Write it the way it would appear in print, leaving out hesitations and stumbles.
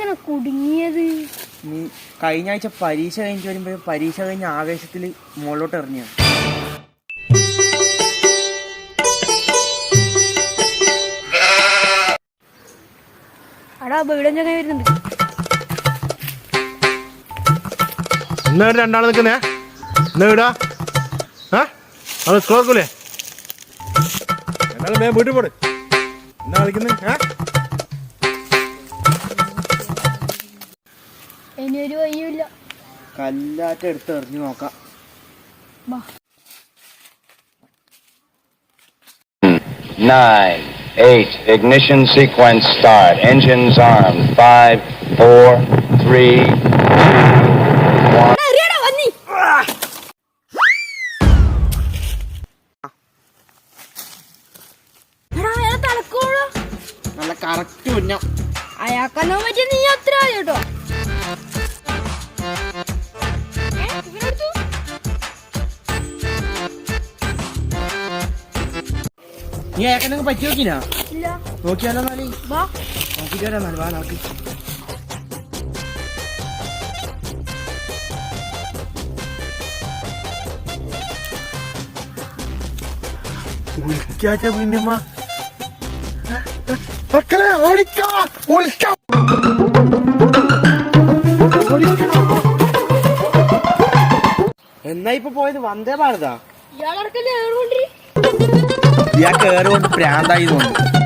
എങ്ങനെ കുടുങ്ങിയത്? നീ കഴിഞ്ഞ ആഴ്ച പരീക്ഷ കഴിഞ്ഞിട്ട് വരുമ്പോ പരീക്ഷ കഴിഞ്ഞ ആവേശത്തില് മുകളിലോട്ട് ഇറങ്ങിയ. അടാ വീടും ചങ്ങനെ വരുന്നുണ്ട്. എന്നാ രണ്ടാൾ നിൽക്കുന്നേ? എന്നാ വീടാ? അത് സ്കൂളേ എന്നാലും വേഗം വീട്ടിൽ പോട്. എന്നാ കളിക്കുന്നത്? ഇനിയൊരു വഴിയുമില്ല. കല്ലാറ്റ എടുത്ത് എറിഞ്ഞു നോക്കാം. 9, 8, ignition sequence start. Engines armed. 5, 4, 3, 2, 1. നല്ല കറക്റ്റ് ഉന്നം. അയാൾക്കെന്നാ പറ്റിയ നീ അത്ര കേട്ടോ. നീ അയാൾക്കെന്നെ പറ്റി നോക്കിനാ? നോക്കിയാലോ? എന്നാല് വാ നോക്കിട്ട് വരാം. വാ നോക്കി. പിന്നമ്മ മക്കളെ ഓടിക്കോ, ഓടിക്കോ. എന്നാ ഇപ്പൊ പോയത് വന്ദേ ഭാരതാ? ഇയാളെ ഇയാൾക്ക് ഏറുകൊണ്ട് പ്രാന്തായി തോന്നുന്നു.